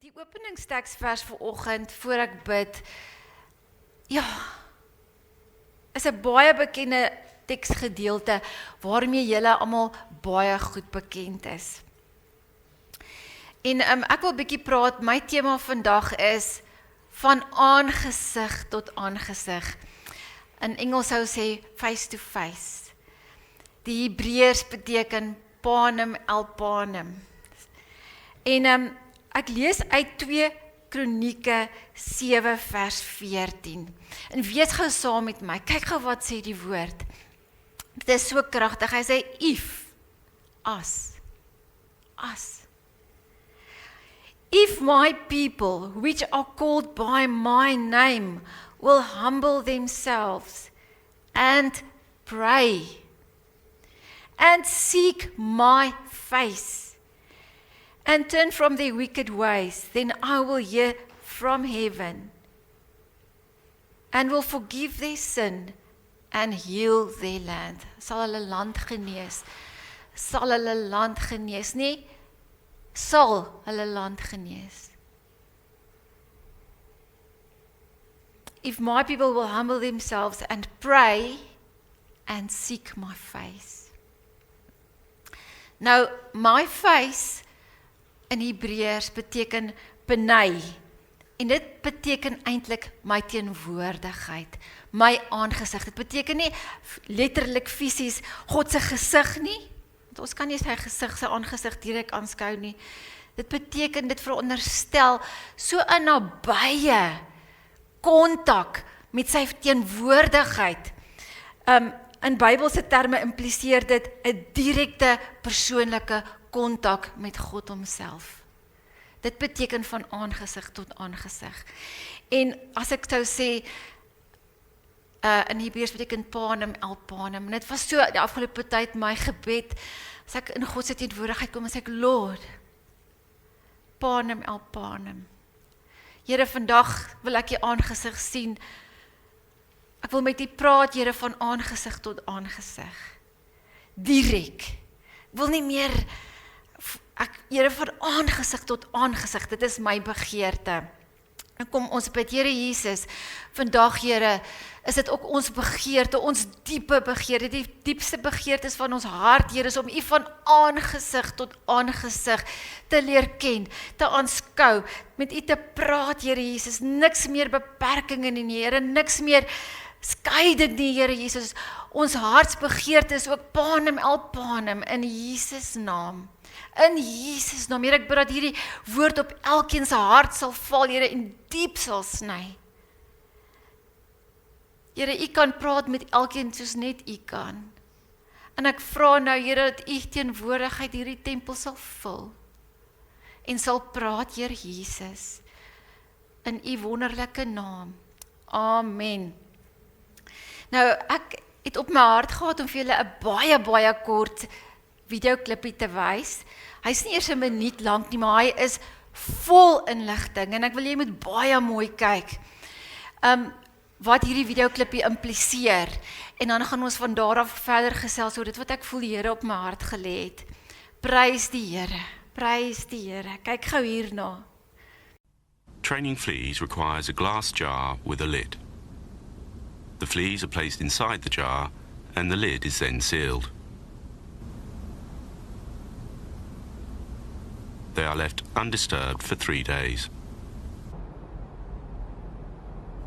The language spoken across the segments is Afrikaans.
Die openingsteksvers vanoggend voor ek bid, ja, is 'n baie bekende teksgedeelte waarmee julle almal baie goed bekend is. En ek wil 'n bietjie praat, my tema vandag is van aangesig tot aangesig. In Engels sou sê face to face. Die Hebreërs beteken panem el panem. En ek lees uit 2 Kronieke 7 vers 14. En wees gou saam met my. Kyk gou wat sê die woord. Dit is so kragtig. Hy sê if, as. If my people, which are called by my name, will humble themselves and pray and seek my face and turn from their wicked ways, then I will hear from heaven and will forgive their sin and heal their land. Sal hulle land genees. Sal hulle land genees, nie? Sal hulle land genees. If my people will humble themselves and pray and seek my face. Nou, my face in Hebreërs beteken penei. En dit beteken eintlik my teenwoordigheid, my aangesig. Dit beteken nie letterlik fisies God se gesig nie. Want ons kan nie sy gesig, sy aangesig direk aanskou nie. Dit beteken, dit veronderstel so 'n nabye kontak met sy teenwoordigheid. In Bybelse terme impliseer dit 'n direkte persoonlike kontak met God homself. Dit beteken van aangesig tot aangesig. En as ek sou sê, in Hebreërs beteken panem el panem. En dit was so die afgelope tyd my gebed, as ek in God se teenwoordigheid kom, as ek Lord, panem el panem. Here, vandag wil ek U aangesig sien. Ek wil met U praat, Here, van aangesig tot aangesig. Direk. Ek wil nie meer, Here, van aangesig tot aangesig, dit is my begeerte. En kom ons bid, Here Jesus, vandag, Here, is dit ook ons begeerte, ons diepe begeerte, die diepste begeertes van ons hart, Here, is om U van aangesig tot aangesig te leer ken, te aanskou, met U te praat, Here Jesus, niks meer beperkings nie, Here, niks meer skeiding nie, Here Jesus, ons hartsbegeerte is ook panem el panem, in Jesus naam. In Jesus naam, Here, ek bid dat hierdie woord op elkeen se hart sal val, Here, en diep sal sny. Here, U kan praat met elkeen soos net U kan. En ek vra nou, Here, dat U teenwoordigheid hierdie tempel sal vul. En sal praat, Here Jesus, in U wonderlike naam. Amen. Nou, ek het op my hart gehad om vir julle 'n baie kort videoklippie te wys. Hy's nie eers 1 minuut lank nie, maar hy is vol inligting en ek wil jy moet baie mooi kyk. Wat hierdie videoklippie impliseer en dan gaan ons van daar af verder gesels oor dit wat ek voel die Here op my hart gelê het. Prys die Here. Prys die Here. Kyk gou hierna. Training fleas requires a glass jar with a lid. The fleas are placed inside the jar and the lid is then sealed. They are left undisturbed for 3 days.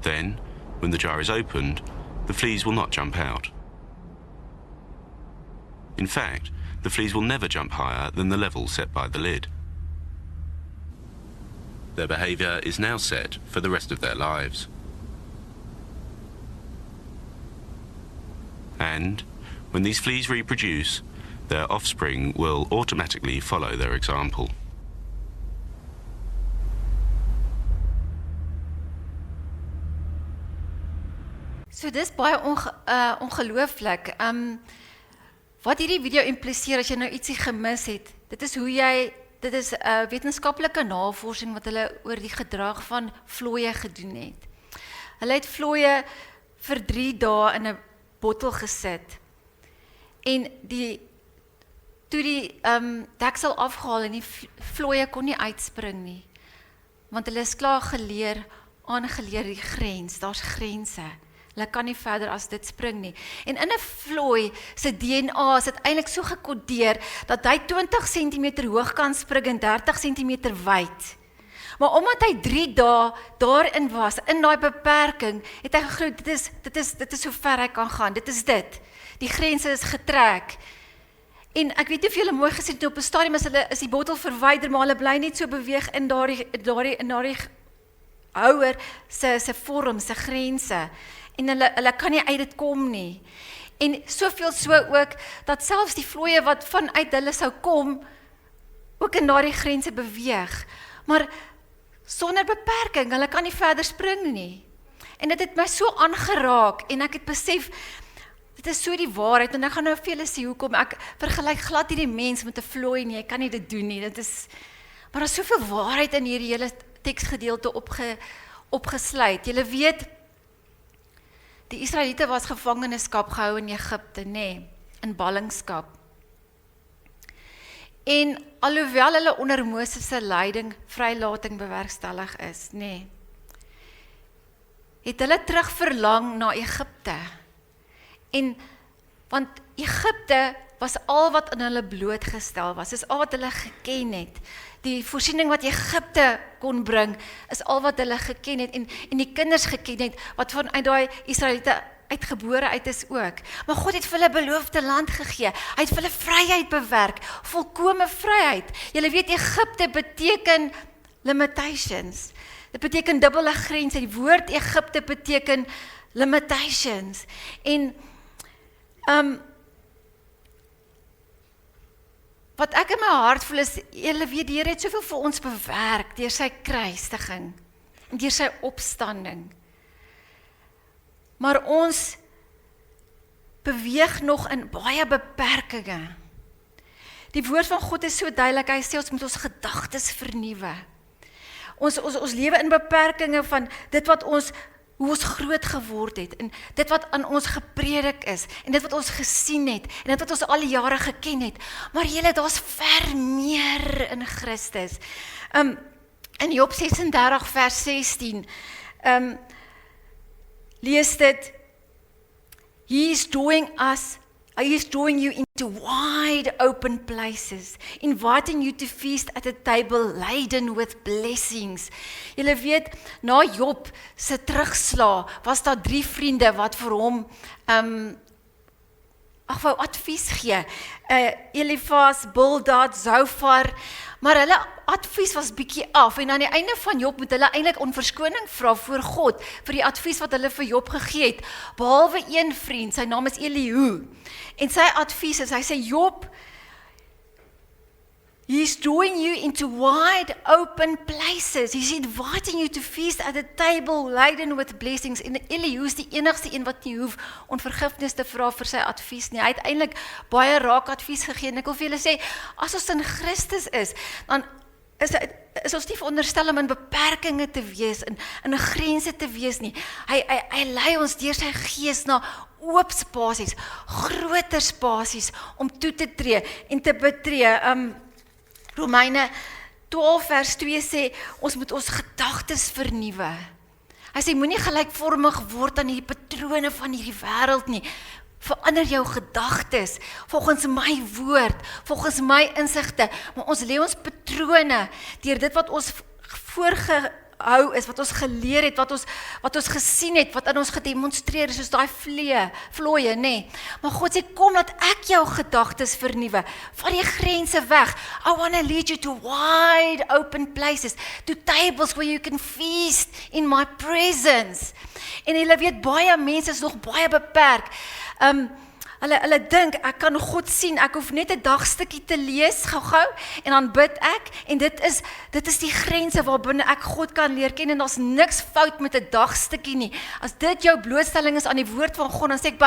Then, when the jar is opened, the fleas will not jump out. In fact, the fleas will never jump higher than the level set by the lid. Their behaviour is now set for the rest of their lives. And, when these fleas reproduce, their offspring will automatically follow their example. So dis baie ongelooflik. Wat hierdie video impliseer as jy nou ietsie gemis het, dit is wetenskaplike navorsing wat hulle oor die gedrag van vlooie gedoen het. Hulle het vlooie vir 3 dae in 'n bottel gesit. En toe die deksel afgehaal en die vlooie kon nie uitspring nie. Want hulle is klaar aangeleer die grens, daar's grense. Hulle kan nie verder as dit spring nie. En in 'n vlooi se DNA is dit eintlik so gekodeer, dat hy 20 cm hoog kan spring en 30 cm wyd. Maar omdat hy 3 dae daarin was, in daai beperking, het hy geglo, dit is so ver hy kan gaan, dit is dit. Die grense is getrek. En ek weet nie of julle mooi gesien het, op 'n stadium is die bottel verwyder, maar hulle bly net so beweeg in daardie houer se vorm, se grense. En hulle kan nie uit dit kom nie. En soveel so ook, dat selfs die vlooie wat vanuit hulle sou kom, ook in daardie grense beweeg. Maar sonder beperking, hulle kan nie verder spring nie. En dit het my so aangeraak, en ek het besef, dit is so die waarheid, en ek gaan nou vir julle sê hoekom, ek vergelyk glad hierdie mens met 'n vlooi nie, ek kan nie dit doen nie, maar daar is soveel waarheid in hierdie hele teksgedeelte opgesluit. Julle weet, die Israeliete was gevangenskap gehou in Egipte, in ballingskap. En alhoewel hulle onder Moses se leiding vrylating bewerkstellig is, het hulle terug verlang na Egipte. Want Egipte was al wat in hulle blootgestel was, is al wat hulle geken het. Die voorsiening wat Egipte kon bring, is al wat hulle geken het, en die kinders geken het, wat vanuit daai Israeliete uitgebore uit is ook. Maar God het vir hulle beloofde land gegee. Hy het vir hulle vryheid bewerk, volkome vryheid. Julle weet, Egipte beteken limitations. Dit beteken dubbele grense. Die woord Egipte beteken limitations. En wat ek in my hart voel is, julle weet, die Here het soveel vir ons bewerk deur sy kruisiging en deur sy opstanding. Maar ons beweeg nog in baie beperkinge. Die woord van God is so duidelik, hy sê ons moet ons gedagtes vernuwe. Ons lewe in beperkinge van dit wat hoe ons groot geword het, en dit wat aan ons gepredik is, en dit wat ons gesien het, en dit wat ons al die jare geken het. Maar julle, daar's ver meer in Christus. In Job 36 vers 16, lees dit, He is drawing you into wide open places, inviting you to feast at a table laden with blessings. Julle weet, na Job se terugsla, was daar 3 vriende wat vir hom wou advies gee. Elifas, Bildad, Zophar, maar hulle advies was bietjie af, en aan die einde van Job moet hulle eintlik om verskoning vra voor God, vir die advies wat hulle vir Job gegee het, behalwe een vriend, sy naam is Elihu, en sy advies is, hy sê, Job, He's drawing you into wide open places. He's inviting you to feast at a table laden with blessings. En Elihu is die enigste een wat nie hoef om vergifnis te vra vir sy advies nie. Hy het eintlik baie raak advies gegee. En ek wil vir julle sê, as ons in Christus is, dan is ons nie veronderstel om in beperkinge te wees, in grense te wees nie. Hy lei ons deur sy gees na oop spasies, groter spasies, om toe te tree en te betree. Romeine 12 vers 2 sê, ons moet ons gedagtes vernuwe. Hy sê, moenie gelykvormig word aan die patrone van hierdie wêreld nie. Verander jou gedagtes, volgens my woord, volgens my insigte, maar ons lê ons patrone, deur dit wat ons voorgehou is, wat ons geleer het, wat ons gesien het, wat aan ons gedemonstreer is, soos daai vlooie, Maar God sê, kom laat ek jou gedagtes vernuwe, van die grense weg. I want to lead you to wide open places, to tables where you can feast in my presence. En julle weet, baie mense is nog baie beperk. Hulle dink, ek kan God sien, ek hoef net 'n dagstukkie te lees, gou-gou, en dan bid ek, en dit is die grense waarbinne ek God kan leer ken, en daar's niks fout met 'n dagstukkie nie. As dit jou blootstelling is aan die woord van God, dan sê ek,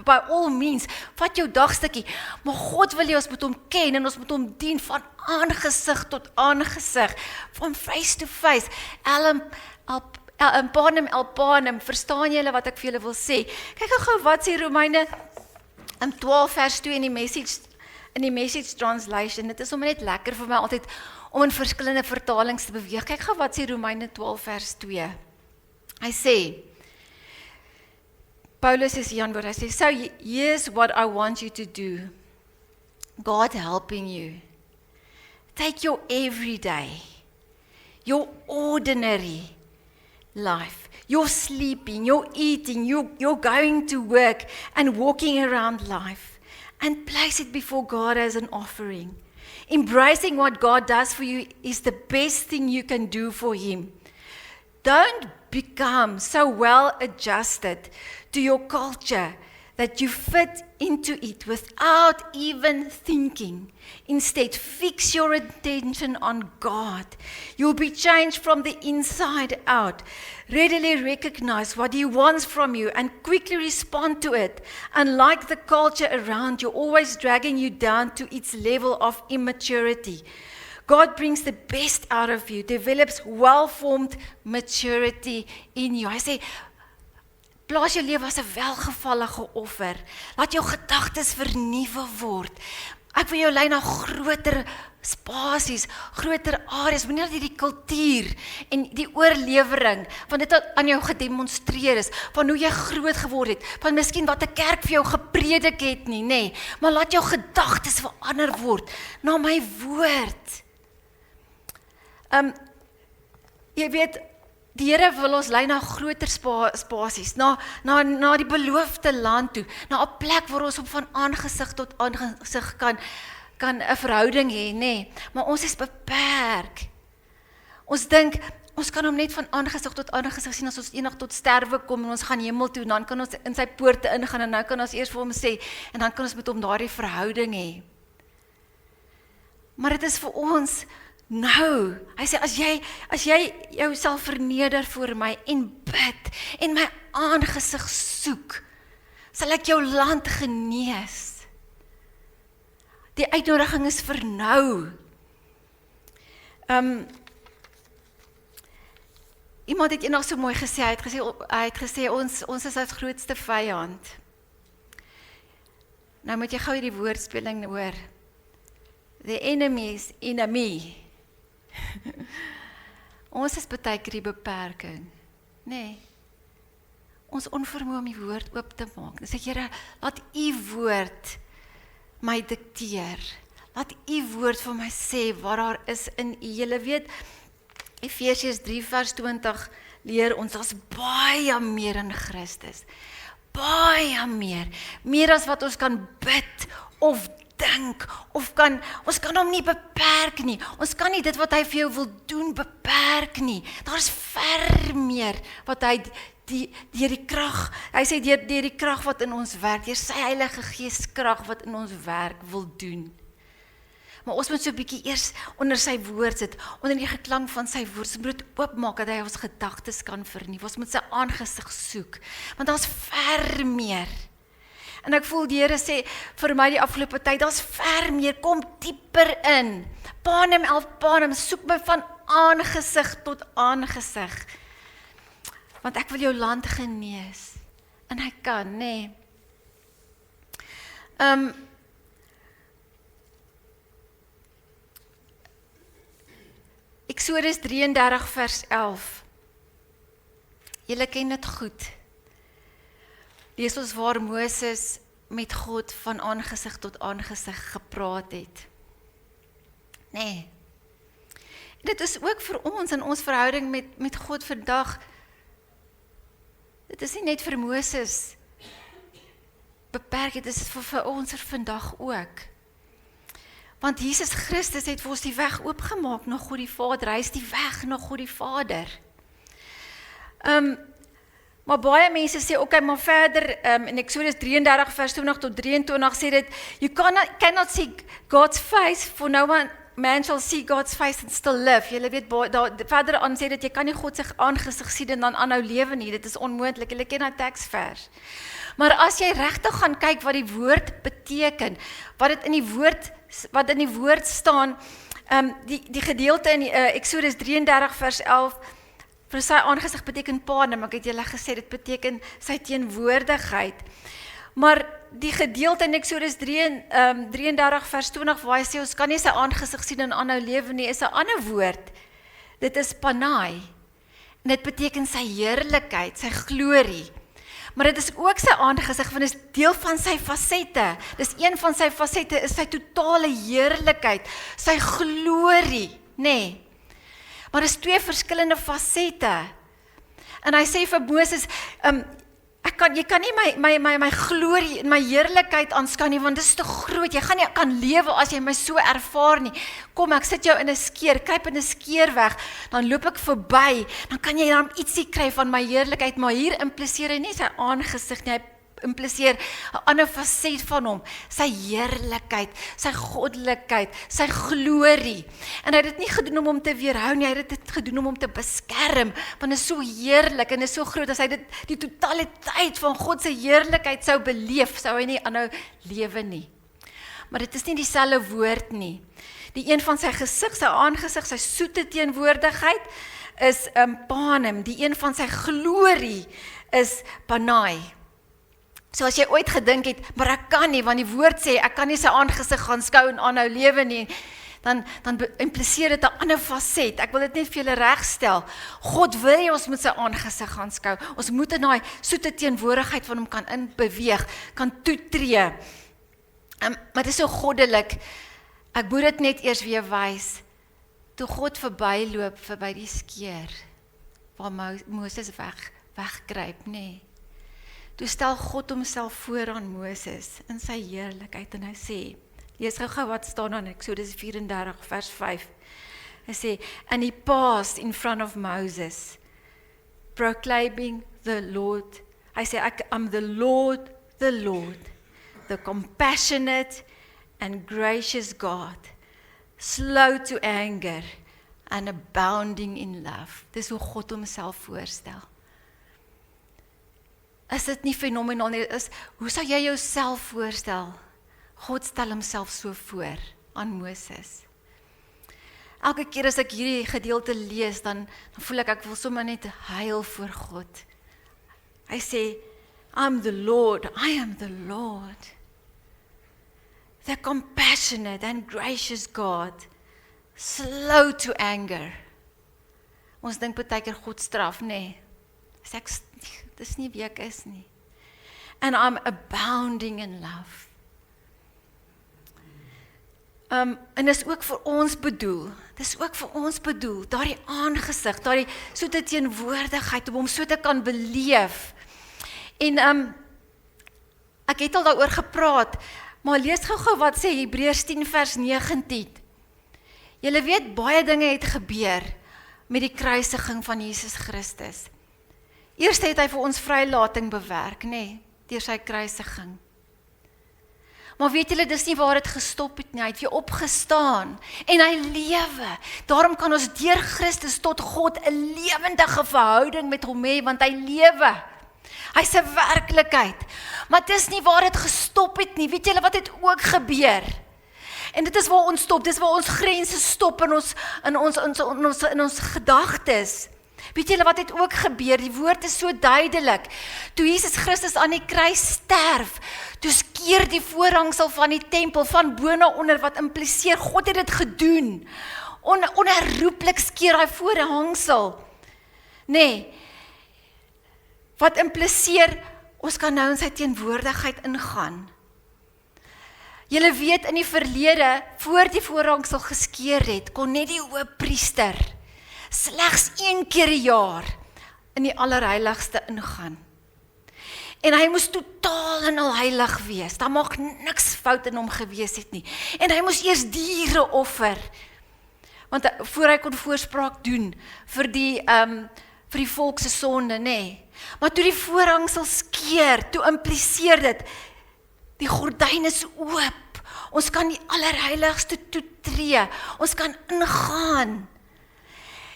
by all means, vat jou dagstukkie, maar God wil jy, ons moet hom ken, en ons moet hom dien, van aangesig tot aangesig, van face to face, panem, verstaan julle wat ek vir julle wil sê? Kyk gou, wat sê Romeine 12 vers 2 in die in die Message Translation. Dit is om net lekker vir my altyd om in verskillende vertalings te beweeg. Kyk gou wat sê Romeine 12 vers 2. Hy sê, Paulus is hier aan woord, hy sê, so here's what I want you to do. God helping you. Take your everyday, your ordinary life, your sleeping, your eating, you're going to work and walking around life and place it before God as an offering. Embracing what God does for you is the best thing you can do for Him. Don't become so well adjusted to your culture that you fit into it without even thinking. Instead, fix your attention on God. You'll be changed from the inside out. Readily recognize what He wants from you and quickly respond to it. Unlike the culture around you, always dragging you down to its level of immaturity. God brings the best out of you, develops well-formed maturity in you. Hy sê, plaas jou lewe as 'n welgevallige offer. Laat jou gedagtes vernuwe word. Ek wil jou lei na groter spasies, groter areas, moenie net hierdie kultuur en die oorlewering van dit wat aan jou gedemonstreer is, van hoe jy groot geword het, van miskien wat 'n kerk vir jou gepredik het nie, nê, maar laat jou gedagtes verander word na my woord. Jy weet, die Here wil ons lei na groter spasies, na die beloofde land toe, na 'n plek waar ons op van aangesig tot aangesig kan 'n verhouding hê, nê. Maar ons is beperk. Ons dink, ons kan hom net van aangesig tot aangesig sien as ons eendag tot sterwe kom en ons gaan hemel toe, en dan kan ons in sy poorte ingaan en nou kan ons eers vir hom sê, en dan kan ons met hom daardie verhouding hê. Maar dit is vir ons nou, hy sê, as jy jouself verneder voor my en bid, en my aangesig soek, sal ek jou land genees. Die uitnodiging is vir nou. Iemand het eendag so mooi gesê, hy het gesê, ons is ons grootste vyand. Nou moet jy gou hierdie woordspeling hoor. The enemy is enemy. Ons is baie keer die beperking, nee. Ons onvermoë om die woord oop te maak. Dis ek, Here, laat U woord my dikteer. Laat U woord vir my sê wat daar is in U. Julle weet, Efesiërs 3 vers 20 leer ons as baie meer in Christus. Baie meer as wat ons kan bid of dink, of ons kan hom nie beperk nie. Ons kan nie dit wat hy vir jou wil doen beperk nie. Daar's ver meer wat hy deur die krag, hy sê deur die krag wat in ons werk, deur sy Heilige Gees krag wat in ons werk wil doen. Maar ons moet so 'n bietjie eers onder sy woord sit, onder die geklank van sy woord, ons moet oopmaak dat hy ons gedagtes kan vernuwe. Ons moet sy aangesig soek, want daar's ver meer. En ek voel die Here sê vir my die afgelope tyd, daar's ver meer, kom dieper in. Panem, soek my van aangesig tot aangesig. Want ek wil jou land genees. En hy kan, nê. Eksodus 33 vers 11. Julle ken dit goed. Lees ons waar Moses met God van aangesig tot aangesig gepraat het. Nee. Dit is ook vir ons in ons verhouding met God vandag. Dit is nie net vir Moses beperk, dit is vir ons vandag ook. Want Jesus Christus het vir ons die weg oopgemaak na God die Vader. Hy is die weg na God die Vader. Maar baie mense sê, okay, maar verder, in Exodus 33 vers 20 tot 23 sê dit, you cannot see God's face, for no one man shall see God's face and still live. Julle weet, verder aan sê dit, jy kan nie God sy aangesig sien en dan aanhou lewe nie, dit is onmoontlik, julle ken die teksvers. Maar as jy regtig gaan kyk wat die woord beteken, wat in die woord staan, die gedeelte in Exodus 33 vers 11, vir sy aangesig beteken panem, ek het julle gesê, dit beteken sy teenwoordigheid. Maar die gedeelte in Eksodus 33 vers 20 waar hy sê, ons kan nie sy aangesig sien en aanhou lewe nie, is 'n ander woord. Dit is panai. En dit beteken sy heerlikheid, sy glorie. Maar dit is ook sy aangesig, want dit is deel van sy fasette. Dis een van sy fasette, is sy totale heerlikheid, sy glorie, nê. Maar dit is twee verskillende fasette. En hy sê vir Moses, jy kan nie my glorie en my heerlikheid aanskou nie, want dit is te groot, jy gaan nie kan lewe as jy my so ervaar nie. Kom, ek sit jou in 'n skeer, kruip in 'n skeer weg, dan loop ek verby, dan kan jy dan ietsie kry van my heerlikheid, maar hier impliseer hy nie sy aangesig nie, hy impliseer 'n ander faset van hom, sy heerlikheid, sy goddelikheid, sy glorie. En hy het dit nie gedoen om hom te weerhou nie, hy het dit gedoen om hom te beskerm, want dit is so heerlik en dit is so groot, as hy dit die totaliteit van God se heerlikheid sou beleef, sou hy nie aanhou lewe nie. Maar dit is nie dieselfde woord nie. Die een van sy gesig, sy aangesig, sy soete teenwoordigheid is panem, die een van sy glorie is panai. So as jy ooit gedink het, maar ek kan nie, want die woord sê, ek kan nie sy aangesig gaan skou en aanhou lewe nie, dan impliseer dit 'n ander faset. Ek wil dit net vir julle regstel. God wil hê ons moet sy aangesig gaan skou. Ons moet in daai soete teenwoordigheid van hom kan inbeweeg, kan toetree. Maar dit is so goddelik. Ek moet dit net eers weer wys. Toe God verbyloop verby die skeer, waar Moses weggryp, nê. Toe stel God homself voor aan Moses in sy heerlikheid en hy sê, lees gou wat staan dan Eksodus 34 vers 5. Hy sê, and he passed in front of Moses, proclaiming the Lord. Hy sê, I'm the Lord, the compassionate and gracious God, slow to anger and abounding in love. Dis hoe God homself voorstel. Is dit nie fenomenaal nie? Hoe sou jy jouself voorstel? God stel homself so voor aan Moses. Elke keer as ek hierdie gedeelte lees, dan voel ek wil sommer net huil voor God. Hy sê, I'm the Lord, I am the Lord. The compassionate and gracious God, slow to anger. Ons dink baie keer God straf, nê? Dis nie wie ek is nie. And I'm abounding in love. En dis ook vir ons bedoel. Daardie aangesig, daardie soete teenwoordigheid, om hom so te kan beleef. En ek het al daaroor gepraat, maar lees gou wat sê Hebreërs 10 vers 19. Julle weet, baie dinge het gebeur met die kruisiging van Jesus Christus. Eers het hy vir ons vrylating bewerk, nê, deur sy kruisiging. Maar weet julle, dis nie waar dit gestop het nie, hy het weer opgestaan, en hy lewe. Daarom kan ons deur Christus tot God 'n lewendige verhouding met hom hê, want hy lewe. Hy is 'n werklikheid. Maar dis nie waar dit gestop het nie. Weet julle wat het ook gebeur? En dit is waar ons stop, dis waar ons grense stop in ons gedagtes. Weet julle wat het ook gebeur? Die woord is so duidelik. Toe Jesus Christus aan die kruis sterf, toe skeer die voorhangsel van die tempel van bo na onder, wat impliseer God het dit gedoen. Onherroepelik skeer hy voorhangsel. Nee. Wat impliseer ons kan nou in sy teenwoordigheid ingaan. Julle weet, in die verlede, voor die voorhangsel geskeur het, kon net die hoëpriester slegs 1 keer 'n jaar in die allerheiligste ingaan. En hy moes totaal en al heilig wees. Daar mag niks fout in hom gewees het nie. En hy moes eers diere offer, want voor hy kon voorspraak doen vir die volk se sonde, nê. Maar toe die voorhangsel skeur, toe impliseer dit, die gordyn is oop. Ons kan die allerheiligste toetree. Ons kan ingaan.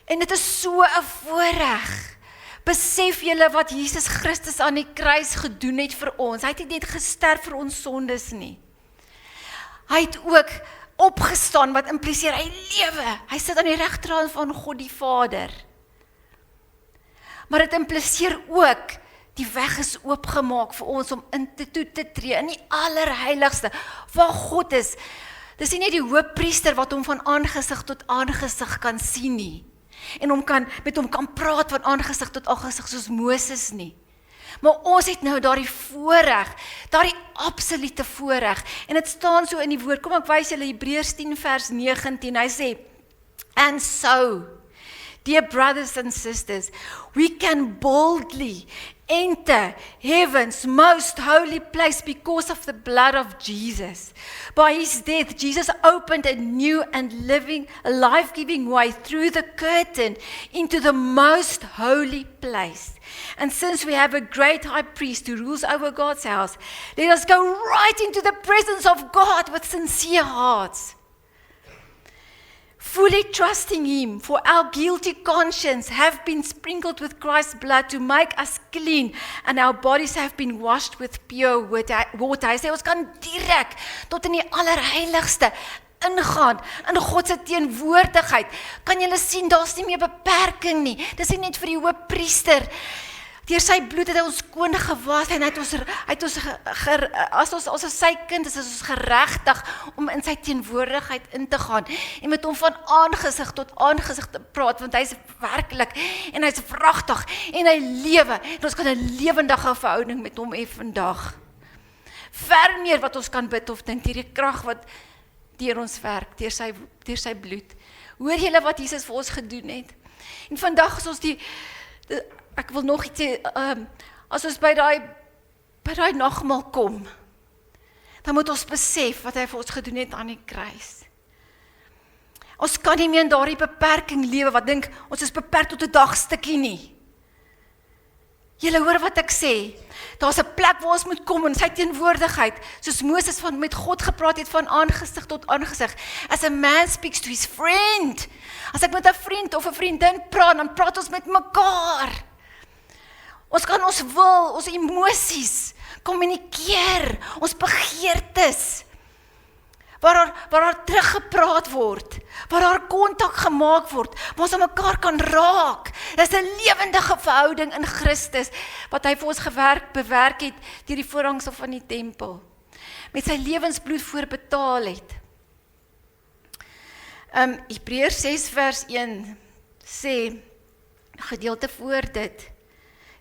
En dit is so 'n voorreg. Besef julle wat Jesus Christus aan die kruis gedoen het vir ons. Hy het nie net gesterf vir ons sondes nie. Hy het ook opgestaan, wat impliseer hy lewe. Hy sit aan die regterhand van God die Vader. Maar dit impliseer ook Die weg is oopgemaak vir ons om in toe te tree in die allerheiligste, waar God is. Dis nie net die hoofpriester wat hom van aangesig tot aangesig kan sien nie, en met hom kan praat van aangesig tot aangesig soos Moses nie. Maar ons het nou daardie voorreg, daardie absolute voorreg, en dit staan so in die woord, kom ek wys julle Hebreërs 10 vers 19, hy sê, and so, dear brothers and sisters, we can boldly enter heaven's most holy place because of the blood of Jesus. By his death, Jesus opened a new and a life-giving way through the curtain into the most holy place. And since we have a great high priest who rules over God's house, let us go right into the presence of God with sincere hearts, fully trusting him, for our guilty conscience have been sprinkled with Christ's blood to make us clean, and our bodies have been washed with pure water. Hy sê, ons kan direk tot in die allerheiligste ingaan, in God se teenwoordigheid. Kan julle sien, daar's nie meer beperking nie. Dis nie net vir die hoofpriester. Deur sy bloed het hy ons skoon gewas, en hy het ons as sy kind is ons geregtig om in sy teenwoordigheid in te gaan, en met hom van aangesig tot aangesig te praat, want hy is werklik, en hy is vragtig, en hy lewe, en ons kan 'n lewendige verhouding met hom hê vandag. Ver meer wat ons kan bid of dink, deur die krag wat deur ons werk, deur sy bloed. Hoor julle wat Jesus vir ons gedoen het? En vandag is ons ek wil nog iets sê, as ons by daai nagmaal kom, dan moet ons besef wat hy vir ons gedoen het aan die kruis. Ons kan nie meer in daardie beperking lewe, wat dink, ons is beperk tot 'n dagstukkie nie. Julle hoor wat ek sê, daar's 'n plek waar ons moet kom in sy teenwoordigheid, soos Moses met God gepraat het van aangesig tot aangesig. As a man speaks to his friend, as ek met 'n vriend of 'n vriendin praat, dan praat ons met mekaar. Ons kan ons wil, ons emosies kommunikeer, ons begeertes, waar daar teruggepraat word, waar daar kontak gemaak word, waar ons aan mekaar kan raak. Dit is 'n lewendige verhouding in Christus, wat hy vir ons bewerk het, deur die voorhangsel van die tempel, met sy lewensbloed voorbetaal het. Hebreërs 6 vers 1 sê, gedeelte voor dit,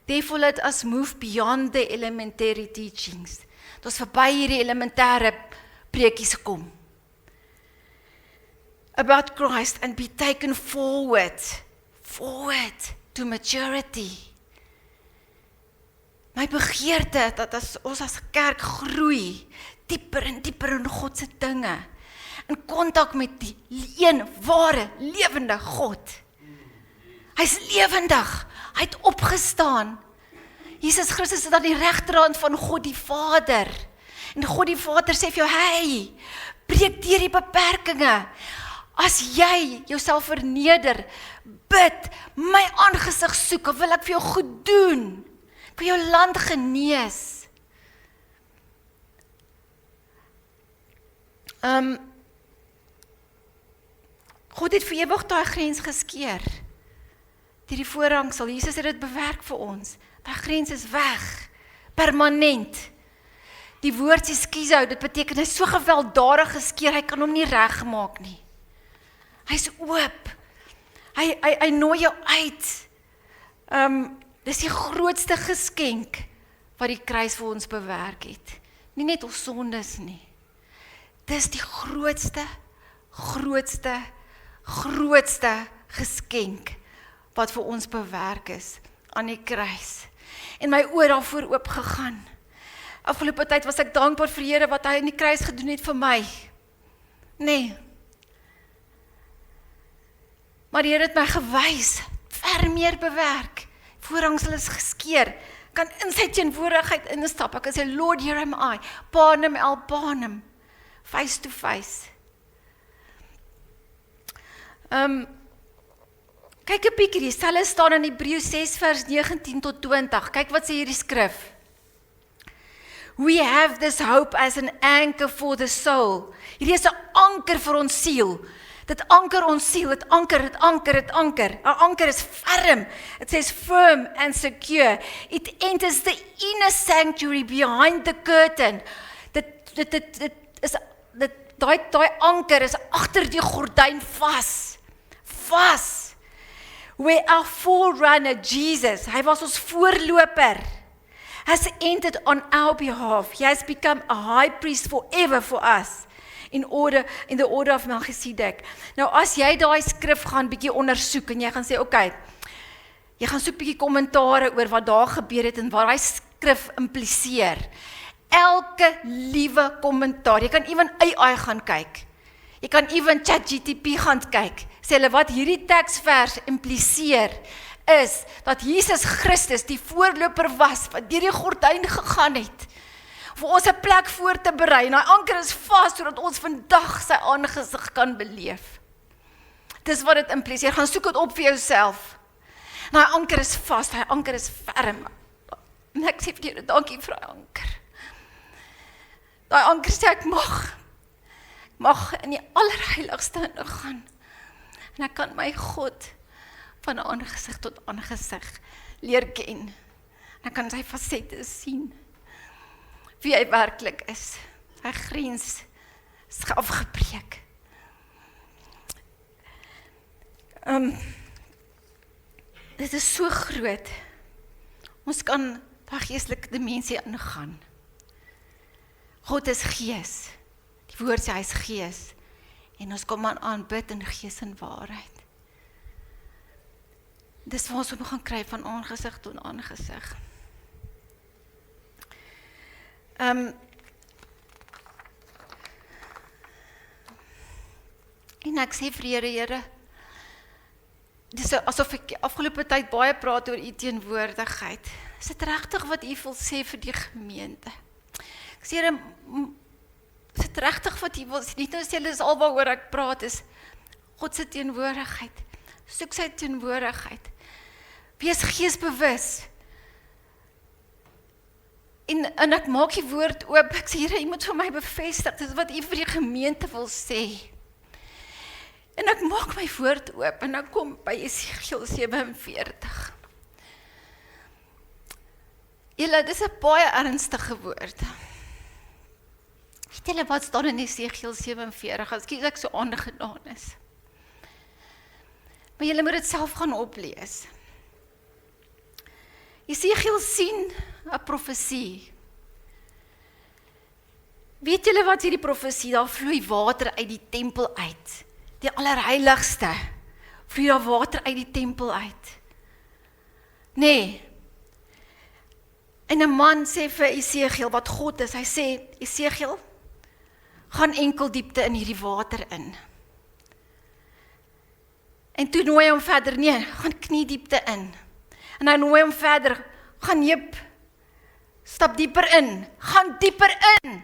therefore let us move beyond the elementary teachings. Dit is verby hierdie elementêre preekies kom. About Christ, and be taken forward to maturity. My begeerte, dat as ons as kerk groei, dieper en dieper in God se dinge, in kontak met die een ware, lewende God. Hy's lewendig, hy het opgestaan. Jesus Christus is aan die regterhand van God die Vader. En God die Vader sê vir jou, hey, breek deur die beperkinge. As jy jouself verneder, bid, my aangesig soek, of wil ek vir jou goed doen, ek wil jou land genees. God het vir ewig daai grens geskeer, deur die voorhangsel. Jesus het dit bewerk vir ons. Daai grens is weg, permanent. Die woord sê skizo, dit beteken hy is so gewelddadig geskeer, hy kan hom nie regmaak nie. Hy is oop. Hy nooi jou uit. Dis die grootste geskenk wat die kruis vir ons bewerk het. Nie net ons sondes nie. Dis die grootste geskenk wat vir ons bewerk is aan die kruis. En my oë daarvoor oopgegaan. Afgelope tyd was ek dankbaar vir Here wat hy in die kruis gedoen het vir my. Nee. Maar die Here het my gewys, ver meer bewerk. Voorhangsel is geskeer. Kan in sy teenwoordigheid instap. Ek kan sê, Lord, here am I. Panem el panem. Face to face. Kyk 'n bietjie, dieselfde staan in Hebreërs 6 vers 19 tot 20. Kyk wat sê hierdie skrif. We have this hope as an anchor for the soul. Hierdie is 'n anker vir ons siel. Dit anker ons siel, dit anker. 'n anker is firm. It says firm and secure. It enters the inner sanctuary behind the curtain. Daai anker is agter die gordyn vas. Where our forerunner Jesus, hy was ons voorloper, has entered on our behalf. He has become a high priest forever for us. In the order of Melchizedek. Nou as jy daai skrif gaan bietjie ondersoek en jy gaan sê, okay, jy gaan soek bietjie kommentare oor wat daar gebeur het en wat daai skrif impliseer. Elke liewe kommentaar, jy kan ewen AI gaan kyk. Jy kan ewen ChatGPT gaan kyk. Sê hulle wat hierdie teksvers impliseer is dat Jesus Christus die voorloper was wat deur die gordyn gegaan het vir ons 'n plek voor te berei. En hy anker is vas sodat ons vandag sy aangesig kan beleef. Dis wat dit impliseer. Gaan soek dit op vir jouself. En hy anker is vas, hy anker is ferm. En ek sê vir Here, dankie vir hy anker. Daai anker sê ek mag in die allerheiligste ingaan. En ek kan my God van aangesig tot aangesig leer ken. En ek kan sy fasette sien. Wie hy werklik is. Sy grens is afgebreek. Dit is so groot. Ons kan daai geestelike dimensie ingaan. God is gees. Die woord sê hy is gees. En ons kom aanbid in gees en waarheid. Dis waar ons gaan kry van aangesig tot aangesig. En ek sê vir Here, dis asof ek afgelope tyd baie praat oor u teenwoordigheid. Is dit regtig wat u wil sê vir die gemeente? Ek sê Here, is dit regtig wat u wil sê? Nie nou sê hulle is alwaaroor ek praat is God se teenwoordigheid. Soek sy teenwoordigheid. Wees geesbewus. En ek maak die woord oop. Ek sê Here, u moet vir my bevestig. Dis wat u vir die gemeente wil sê. En ek maak my woord oop en ek kom by Esegiel 47. Julle, dis 'n baie ernstige woord. Weet julle wat staan in Esegiel 47? As ek so aangedaan is. Maar julle moet dit self gaan oplees. Esegiel sien 'n profesie. Weet julle wat hierdie profesie? Daar vloei water uit die tempel uit. Die allerheiligste. Vloei daar water uit die tempel uit. Nee. En 'n man sê vir Esegiel wat God is. Hy sê, Esegiel, gaan enkel diepte in hierdie water in. En toe nooi hom verder, nee, gaan knie diepte in. En hy nooi hom verder, gaan jep, stap dieper in, gaan dieper in.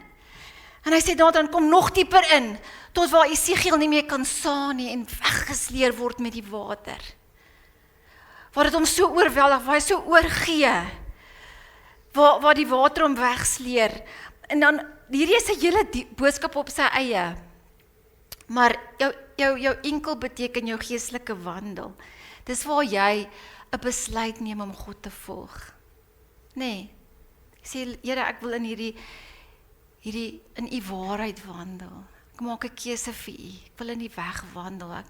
En hy sê dan kom nog dieper in, tot waar Esegiel nie meer kan saan nie en weggesleer word met die water. Waar dit hom so oorweldig, waar hy so oorgee, waar die water hom wegsleer. En dan, hierdie is 'n hele boodskap op sy eie. Maar jou enkel beteken jou geestelike wandel. Dis waar jy 'n besluit neem om God te volg. Nee. Sê Here, ek wil in hierdie in u waarheid wandel. Ek maak 'n keuse vir u. Ek wil in die weg wandel.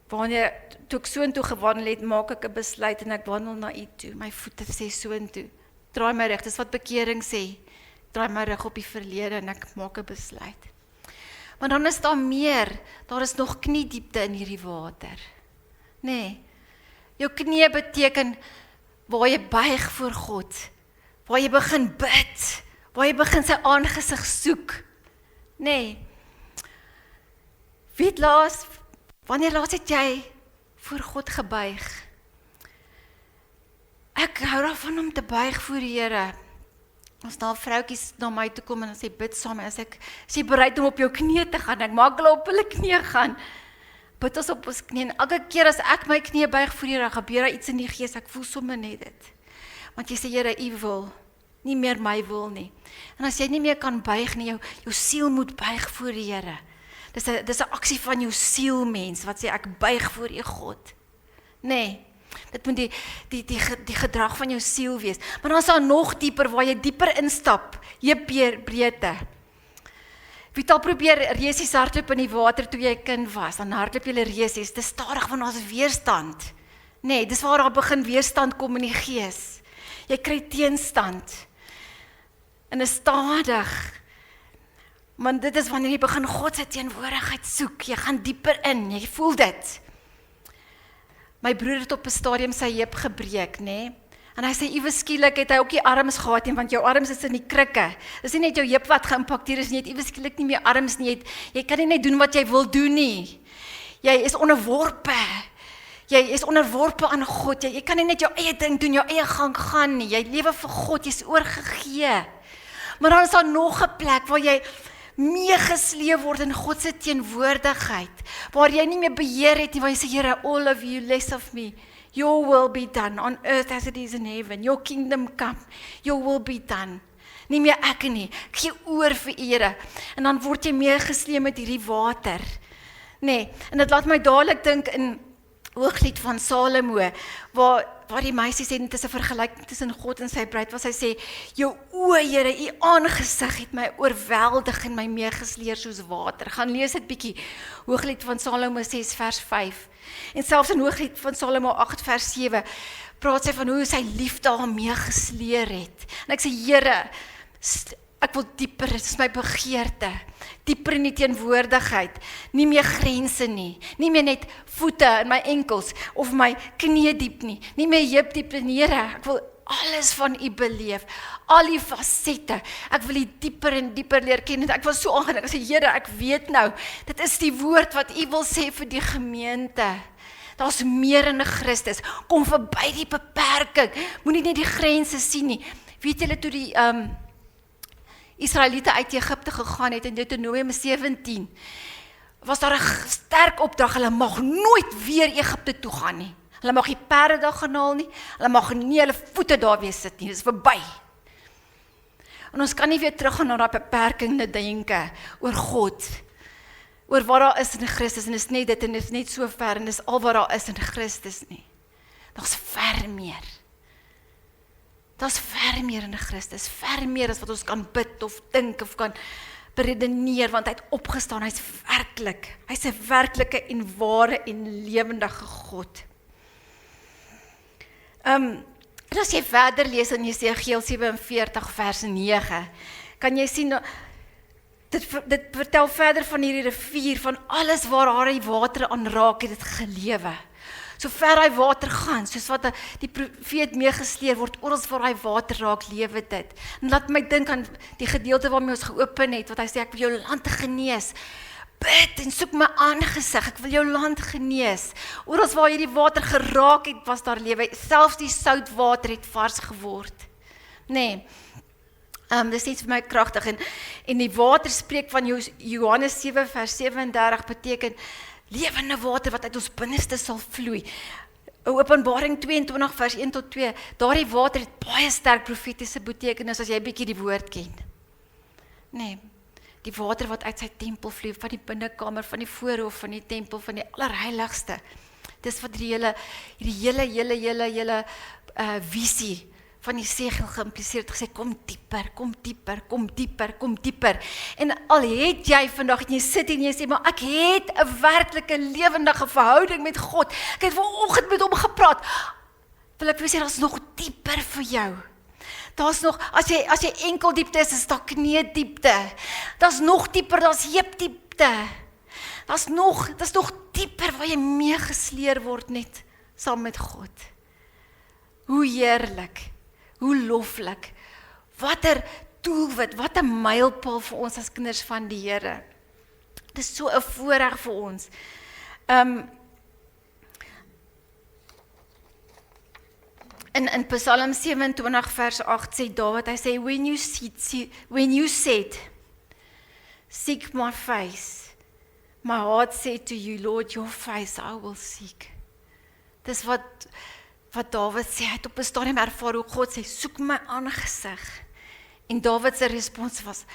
Toe ek soontoe gewandel het, maak ek 'n besluit en ek wandel na u toe. My voete sê soontoe. Draai my rug. Dis wat bekering sê. Draai my rug op die verlede en ek maak 'n besluit. Maar dan is daar meer. Daar is nog kniediepte in hierdie water. Nee. Jou knie beteken waar jy buig voor God. Waar jy begin bid. Waar jy begin sy aangesig soek. Nee. Weet wanneer laas het jy voor God gebuig? Ek hou daarvan om te buig voor die Here. As daar vroutjies na my toe kom en sê bid saam, as ek sê bereid om op jou knie te gaan, ek maak hulle op hulle knie gaan. Bid ons op ons knie en elke keer as ek my knie buig voor die Here, gebeur daar iets in die gees, ek voel sommer net dit. Want jy sê Here, u wil, nie meer my wil nie. En as jy nie meer kan buig nie, jou siel moet buig voor die Here. Dis 'n aksie van jou siel, mens, wat sê ek buig voor U God. Nee, dit moet die gedrag van jou siel wees. Maar dan is daar nog dieper, waar jy dieper instap, breedte. Wie het al probeer resies hardloop in die water toe jy kind was, dan hardloop jy resies, dis stadig want daar's weerstand. Nee, dis waar daar begin weerstand kom in die gees. Jy kry teenstand. En is stadig. Want dit is wanneer jy begin God se teenwoordigheid soek, jy gaan dieper in, jy voel dit. My broer het op 'n stadium sy heup gebreek, nê? En hy sê iewes skielik het hy ook nie arms gehad nie, want jou arms is in die krikke. Dis nie net jou heup wat geïmpakteer is nie, jy het iewes skielik nie meer arms nie, jy kan nie net doen wat jy wil doen nie. Jy is onderworpe. Jy is onderworpe aan God. Jy kan nie net jou eie ding doen, jou eie gang gaan nie. Jy lewe vir God, jy's oorgegee. Maar dan is daar nog 'n plek waar jy meegesleep word in God se teenwoordigheid, waar jy nie meer beheer het nie, waar jy sê, Here, all of you, less of me. Your will be done on earth as it is in heaven. Your kingdom come. Your will be done. Nie meer ek nie. Ek gee oor vir U, Here. En dan word jy meegesleep met hierdie water. Nee, en dit laat my dadelik dink in Hooglied van Salomo, waar die meisie sê, dit is 'n vergelyking tussen God en sy bruid, waar sy sê, jou oë, Here, U aangesig het my oorweldig en my meegesleer soos water. Gaan lees dit bietjie, Hooglied van Salomo 6 vers 5. En selfs in Hooglied van Salomo 8 vers 7, praat sy van hoe sy liefde haar meegesleer het. En ek sê, Here, ek wil dieper, dit is my begeerte, dieper in die teenwoordigheid, nie meer grense nie meer net voete in my enkels, of my knie diep nie meer heup diep nie, Here, ek wil alles van U beleef, al die fasette, ek wil U dieper en dieper leer ken, en ek was so aangedink, ek sê, Here, ek weet nou, dit is die woord wat U wil sê vir die gemeente, daar's meer in Christus, kom verby die beperking, moenie net die grense sien nie, weet julle toe die, Israeliete uit Egipte gegaan het in Deuteronomium 17, was daar 'n sterk opdrag, hulle mag nooit weer Egipte toe gaan nie. Hulle mag nie perde daar gaan haal nie, hulle mag nie hulle voete daar weer sit nie, dit is verby. En ons kan nie weer teruggaan na daai beperkende denke oor God, oor wat daar is in Christus, en is net dit, en is net so ver, en is al wat daar is in Christus nie. Daar's ver meer. Daar's ver meer in Christus, ver meer as wat ons kan bid of dink of kan beredeneer, want hy het opgestaan, hy's 'n werklike en ware en lewendige God. En as jy verder lees in Jesegiel 47 vers 9, kan jy sien, dit vertel verder van hierdie rivier, van alles waar haar die water aanraak, het dit gelewe. So ver hy water gaan, soos wat die profeet meegesleer word, oral waar hy water raak, lewe dit. En laat my dink aan die gedeelte waarmee ons geopen het, wat hy sê, ek wil jou land genees. Bid en soek my aangesig, ek wil jou land genees. Oral waar hierdie water geraak het, was daar lewe. Selfs die soutwater het vars geword. Nee, dis iets vir my kragtig. En die water spreek van Johannes 7 vers 37, beteken lewende water wat uit ons binneste sal vloei. Openbaring 22 vers 1 tot 2, daardie water het baie sterk profetiese betekenis as jy bietjie die woord ken. Nee, die water wat uit sy tempel vloei, van die binnekamer, van die voorhof, van die tempel, van die allerheiligste. Dis wat die hele visie van die segel geïmpliseer het, gesê, kom dieper, kom dieper, kom dieper, kom dieper. En al het jy vandag, en jy sit en jy sê, maar ek het 'n werklike lewendige verhouding met God, ek het vanoggend met hom gepraat, wil ek sê, daar's nog dieper vir jou. Daar's nog, as jy enkel diepte is daar knie diepte, daar's nog dieper, daar's heup diepte, daar's nog dieper waar jy meegesleer word net saam met God. Hoe heerlik, hoe loflik, watter doelwit, wat 'n mylpaal vir ons as kinders van die Here. Dit is so 'n voorreg vir ons. In Psalm 27 vers 8 sê Dawid, hy sê, when you said, seek my face, my heart said to you, Lord, your face I will seek. Dis wat Dawid sê, hy het op 'n stadium ervaar hoe God sê, soek my aangesig. En Dawid se respons was,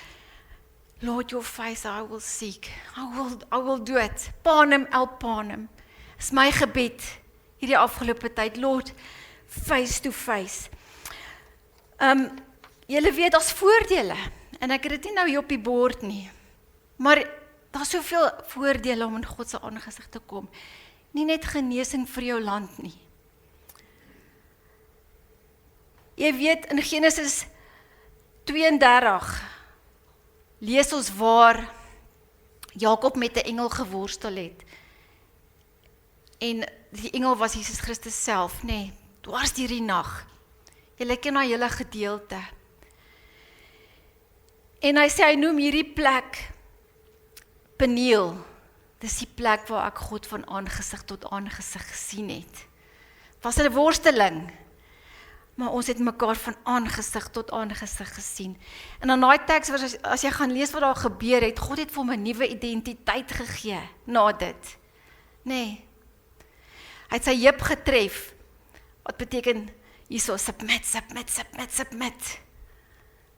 Lord, your face I will seek. I will do it. Panem el panem. Is my gebed hierdie afgelope tyd. Lord, face to face. Julle weet, daar's voordele. En ek het dit nie nou hier op die bord nie. Maar daar's soveel voordele om in God se aangesig te kom. Nie net genesing vir jou land nie. Jy weet, in Genesis 32 lees ons waar Jakob met 'n engel geworstel het. En die engel was Jesus Christus self, nê, dwars deur die nag. Julle ken daai hele gedeelte. En hy sê, hy noem hierdie plek Peniel. Dis die plek waar ek God van aangesig tot aangesig gesien het. Was 'n worsteling, maar ons het mekaar van aangesig tot aangesig gesien. En dan daai teks, as jy gaan lees wat daar gebeur het, God het vir hom 'n nuwe identiteit gegee na dit. Nee. Hy het sy heup getref, wat beteken, hierso, submit.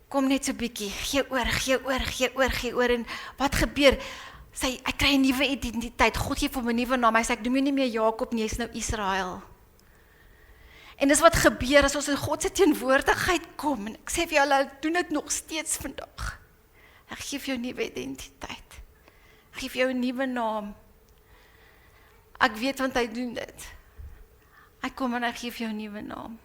Kom net so bietjie, gee oor, en wat gebeur? Hy kry 'n nuwe identiteit, God gee vir hom 'n nuwe naam, hy sê, ek noem jou nie meer Jakob nie, jy is nou Israel. En dis wat gebeur as ons in God se teenwoordigheid kom, en ek sê vir julle, ek doen dit nog steeds vandag. Ek gee vir jou 'n nuwe identiteit, ek gee vir jou 'n nuwe naam. Ek weet want hy doen dit. Hy kom en hy gee vir jou 'n nuwe naam.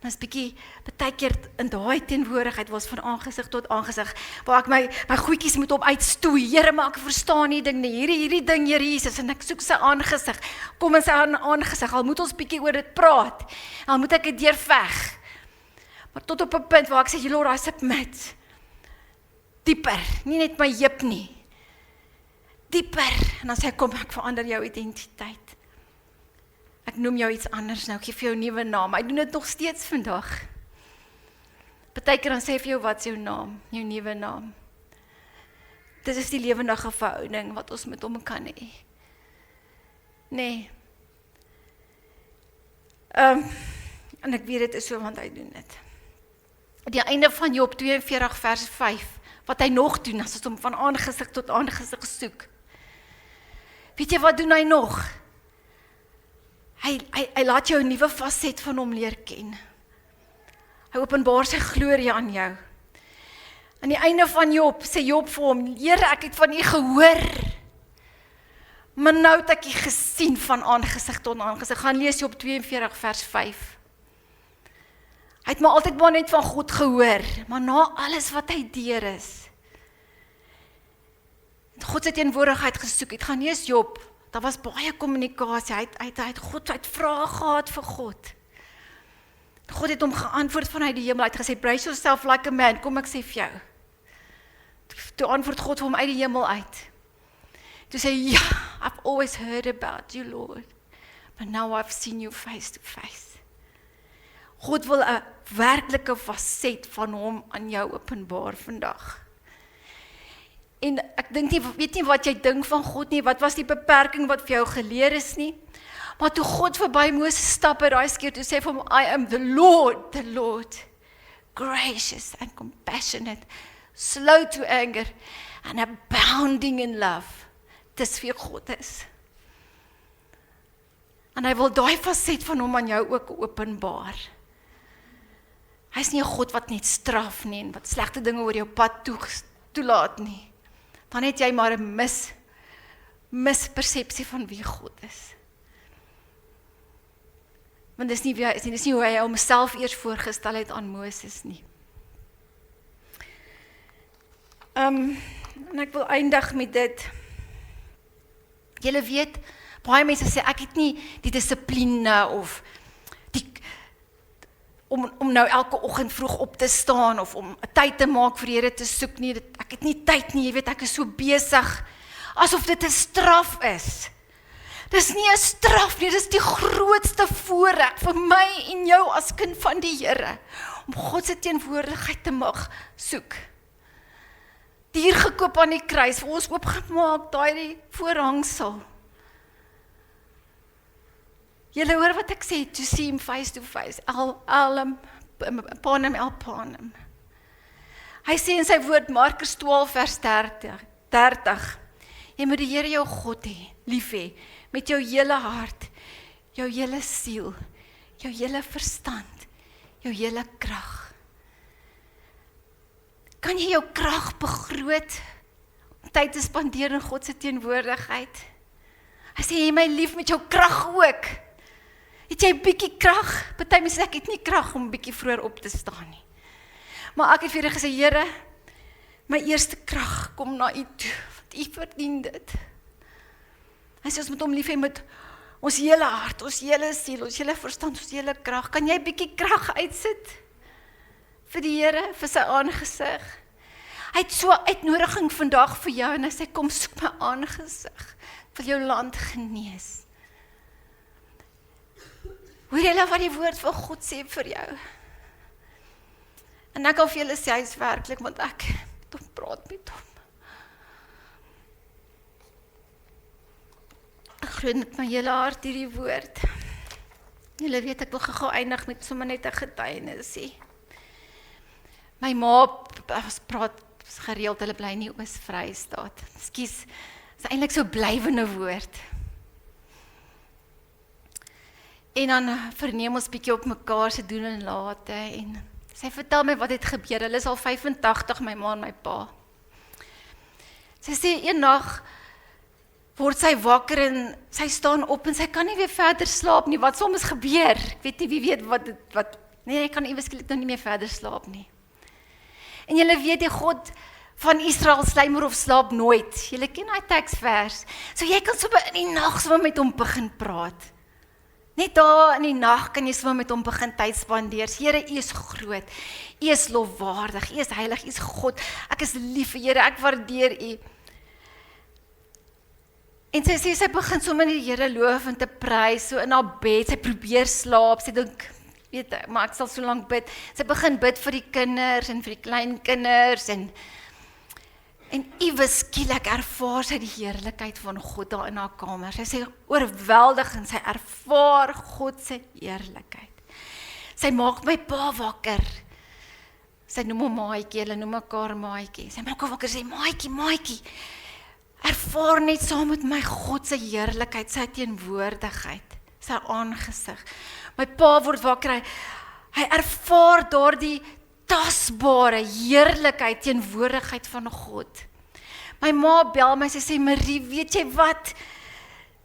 En is bietjie, baie keer in daai teenwoordigheid was van aangesig tot aangesig, waar ek my goedjies moet op uitstoei. Here, maar ek verstaan nie ding nie. Hierdie ding, Here Jesus, en ek soek sy aangesig. Kom in sy aangesig, al moet ons bietjie oor dit praat. Al moet ek dit deurveg. Maar tot op 'n punt waar ek sê, Lord, I submit. Dieper, nie net my heup nie. Dieper. En dan sê hy, kom, ek verander jou identiteit. Ek noem jou iets anders nou, ek gee vir jou 'n nuwe naam. Hy doen dit nog steeds vandag. Partykeer dan sê hy vir jou, wat is jou naam? Jou nuwe naam. Dit is die lewendige verhouding wat ons met hom kan hê. Nee. En ek weet dit is so, want hy doen dit. Die einde van Job 42 vers 5, wat hy nog doen, as ons hom van aangesig tot aangesig soek. Weet jy wat doen hy nog? Hy laat jou 'n nuwe faset van hom leer ken. Hy openbaar sy glorie aan jou. Aan die einde van Job, sê Job vir hom, Here, ek het van U gehoor, maar nou het ek U gesien van aangesig tot aangesig. Gaan lees Job 42 vers 5. Hy het maar altyd maar net van God gehoor, maar na alles wat hy deur is, God se teenwoordigheid gesoek het, gaan lees Job, daar was baie kommunikasie, hy het vrae gehad vir God. God het hom geantwoord vanuit die hemel, hy het gesê, brace yourself like a man, kom ek sê vir jou. Toe antwoord God vir hom uit die hemel uit. Toe sê, ja, I've always heard about you, Lord, but now I've seen you face to face. God wil 'n werklike faset van hom aan jou openbaar vandag. En ek dink nie, weet nie wat jy dink van God nie, wat was die beperking wat vir jou geleer is nie, maar toe God verby Moses stap by daai keer, toe sê vir hom, I am the Lord, gracious and compassionate, slow to anger, and abounding in love. Dis wie God is. En hy wil daai faset van hom aan jou ook openbaar. Hy is nie 'n God wat net straf nie, en wat slegte dinge oor jou pad toelaat nie. Dan het jy maar 'n mispersepsie van wie God is. Want dis nie wie hy is nie, dis nie hoe hy homself eers voorgestel het aan Moses nie. En ek wil eindig met dit. Julle weet, baie mense sê, ek het nie die dissipline of om nou elke oggend vroeg op te staan of om 'n tyd te maak vir die Here te soek nie. Ek het nie tyd nie, jy weet, ek is so besig, asof dit 'n straf is. Dis nie 'n straf nie, dis die grootste voorreg vir my en jou as kind van die Here, om God se teenwoordigheid te mag soek. Dier gekoop aan die kruis, vir ons oopgemaak, daai voorhangsel. Julle hoor wat ek sê, to see him face to face, panem el panem. Hy sê in sy woord, Markus 12 vers 30, jy moet die Here jou God lief hê, met jou hele hart, jou hele siel, jou hele verstand, jou hele krag. Kan jy jou krag begroot om tyd te spandeer in God se teenwoordigheid? Hy sê, jy my lief met jou krag ook. Het jy 'n bietjie krag? Party mense sê, ek het nie krag om 'n bietjie vroeër op te staan nie. Maar ek het vir Here gesê, Here, my eerste krag kom na U toe, want U verdien dit. Hy sê, ons moet hom lief hê met ons hele hart, ons hele siel, ons hele verstand, ons hele krag. Kan jy 'n bietjie krag uitsit vir die Here, vir sy aangesig? Hy het so 'n uitnodiging vandag vir jou, en hy sê, kom soek my aangesig. Ek wil jou land genees. Hoor julle wat die woord van God sê vir jou? En ek kan vir julle sê, hy is werklik, want ek moet hom praat met hom. Ek glo met my hele hart hierdie woord. Julle weet, ek wil gou eindig met sommer net 'n getuienis. My ma praat gereeld, hulle bly nie Oos-Vrystaat. Ekskuus, is eintlik so blywende woord. En dan verneem ons bietjie op mekaar se doen en late, en sy vertel my wat het gebeur. Hulle is al 85, my ma en my pa. Sy sê, een nag word sy wakker en sy staan op en sy kan nie weer verder slaap nie. Wat soms gebeur? Ek weet nie wie weet wat nee, ek kan iewers nou nie meer verder slaap nie. En julle weet die God van Israel slymer of slaap nooit. Julle ken daai teksvers. So jy kan sommer in die nag sommer met hom begin praat. Net daar in die nag kan jy sommer met hom begin tyd spandeer. Here, U is groot. U is lofwaardig. U is heilig. U is God. Ek is lief vir Here. Ek waardeer U. En sy sê, sy begin sommer die Here loof en te prys, so in haar bed. Sy probeer slaap. Sy dink, weet, maar ek sal so lank bid. Sy begin bid vir die kinders en vir die kleinkinders en iewes skielik ervaar sy die heerlikheid van God daar in haar kamer. Sy sê oorweldigend, sy ervaar God se heerlikheid. Sy maak my pa wakker. Sy noem hom Maatjie, hulle noem mekaar Maatjie. Sy maak hom wakker, sê Maatjie, ervaar net saam met my God se heerlikheid, sy teenwoordigheid, sy aangesig. My pa word wakker, hy ervaar daardie tasbare heerlikheid, teenwoordigheid van God. My ma bel my, sy sê, Marie, weet jy wat?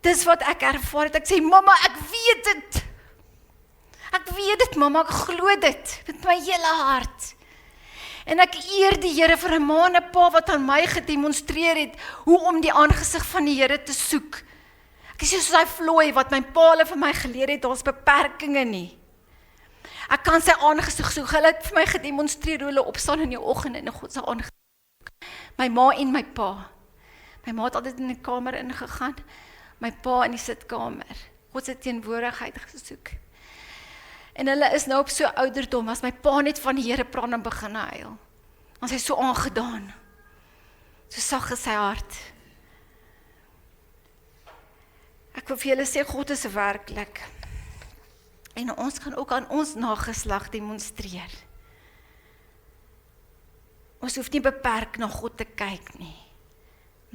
Dis wat ek ervaar het. Ek sê, mamma, ek weet dit. Ek weet dit, mamma, ek glo dit met my hele hart. En ek eer die Here vir 'n ma en 'n pa wat aan my gedemonstreer het hoe om die aangesig van die Here te soek. Ek is soos hy Floyd wat my pa hulle vir my geleer het, daar's beperkings nie. Ek kan sy aangesig soek. Hulle het vir my gedemonstreer hoe hulle opstaan in die oggend en in God se aangesig. My ma en my pa. My ma het altyd in die kamer ingegaan, my pa in die sitkamer. God se teenwoordigheid gesoek. En hulle is nou op so ouderdom, as my pa net van die Here praat en begin huil. Want hy is so aangedaan. So sag is sy hart. Ek wil vir julle sê, God is werklik. En ons kan ook aan ons nageslag demonstreer. Ons hoef nie beperk na God te kyk nie.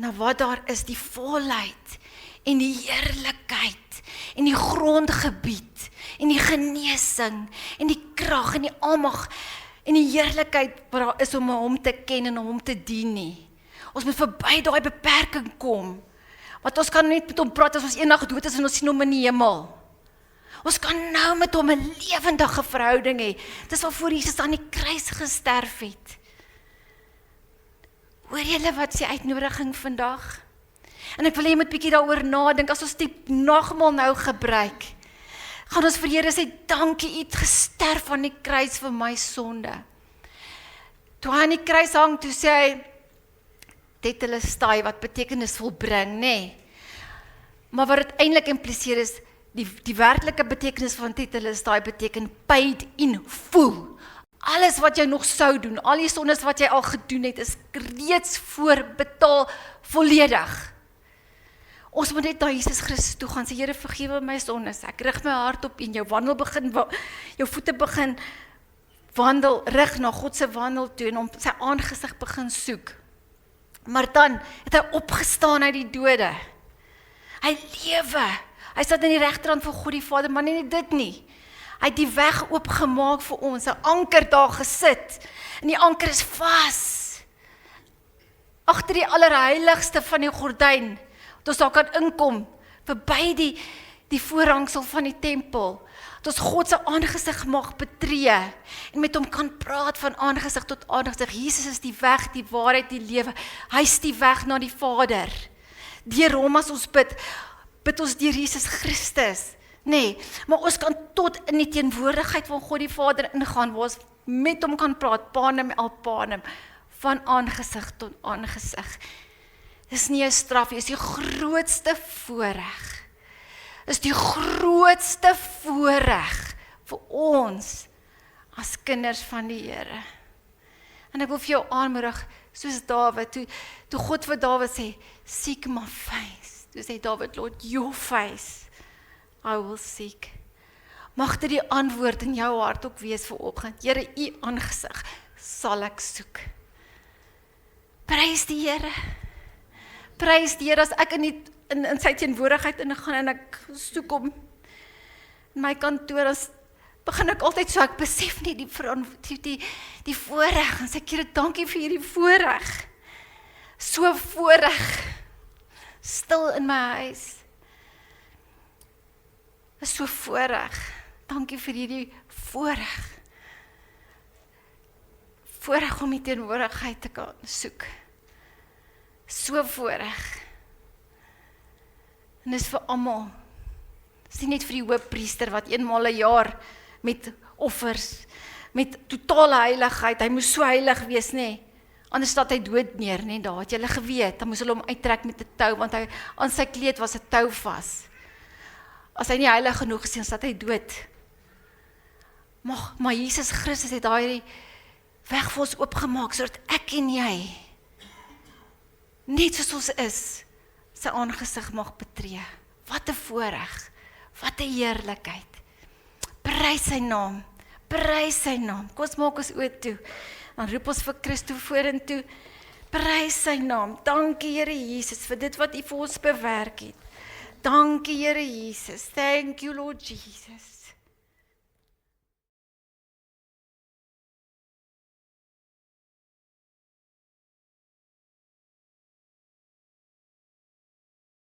Na wat daar is, die volheid en die heerlikheid en die grondgebied en die genesing en die krag en die almag en die heerlikheid wat daar is om hom te ken en om hom te dien nie. Ons moet verby daai beperking kom. Want ons kan net met hom praat as ons eendag dood is en ons sien hom in die hemel. Ons kan nou met hom 'n lewendige verhouding hê. Dis waarvoor Jesus aan die kruis gesterf het. Hoor julle wat sy uitnodiging vandag? En ek wil jy moet bietjie daaroor nadink, as ons die nagmaal nou gebruik, gaan ons vir Here sê, dankie, U het gesterf aan die kruis vir my sonde. Toe hy aan die kruis hang, toe sê hy, tetelestai, wat beteken is volbring, nê? Maar wat dit eintlik impliseer is, die werklike betekenis van tetelestai beteken paid in full. Alles wat jy nog sou doen, al die sondes wat jy al gedoen het, is reeds voorbetaal volledig. Ons moet net na Jesus Christus toe gaan, sê, Here, vergewe my sondes, ek rig my hart op U, jou wandel begin, jou voete begin rig na God se wandel toe en hom sy aangesig begin soek. Maar dan het hy opgestaan uit die dode. Hy lewe. Hy staat in die regterhand van God die Vader, maar nie dit nie. Hy het die weg oopgemaak vir ons, 'n anker daar gesit. En die anker is vas. Agter die allerheiligste van die gordyn, dat ons daar kan inkom, verby die voorhangsel van die tempel. Dat ons God se aangesig mag betree en met hom kan praat van aangesig tot aangesig. Jesus is die weg, die waarheid, die lewe. Hy is die weg na die Vader. Deur hom as ons bid ons deur Jesus Christus. Nee, maar ons kan tot in die teenwoordigheid van God die Vader ingaan, waar ons met hom kan praat, panem el panem, van aangesig tot aangesig. Dis nie 'n straf, dis die grootste voorreg. Is die grootste voorreg vir ons as kinders van die Here. En ek wil vir jou aanmoedig, soos Dawid, toe God vir Dawid sê, seek my face. Toe sê Dawid, Lord, your face, I will seek. Mag dit die antwoord in jou hart ook wees vanoggend. Here, u aangesig sal ek soek. Prys die Here. Prys die Here, as ek in sy teenwoordigheid ingaan en ek soek hom in my kantoor, as begin ek altyd so, ek besef nie die voorreg, en sê ek, Here, dankie vir hierdie voorreg. So voorreg, stil in my huis. Is so voorreg. Dankie vir hierdie voorreg. Voorreg om die teenwoordigheid te kan soek. So voorreg. En dis vir almal. Dis nie net vir die hoofpriester wat eenmaal 'n jaar met offers, met totale heiligheid, hy moes so heilig wees, nê? Anders staat hy dood neer, nê? Daar het julle geweet, dan moes hulle hom uittrek met 'n tou, want hy aan sy kleed was 'n tou vas. As hy nie heilig genoeg is, dan staat hy dood. Maar Jesus Christus het daai weg vir ons oopgemaak, sodat ek en jy, net soos ons is, sy aangesig mag betree. Wat 'n voorreg, wat 'n heerlikheid. Prys sy naam, prys sy naam. Kom ons maak ons oë toe, dan roep ons vir Christus vorentoe. Prys sy naam. Dankie Here Jesus vir dit wat u vir ons bewerk het. Dankie Here Jesus. Thank you Lord Jesus.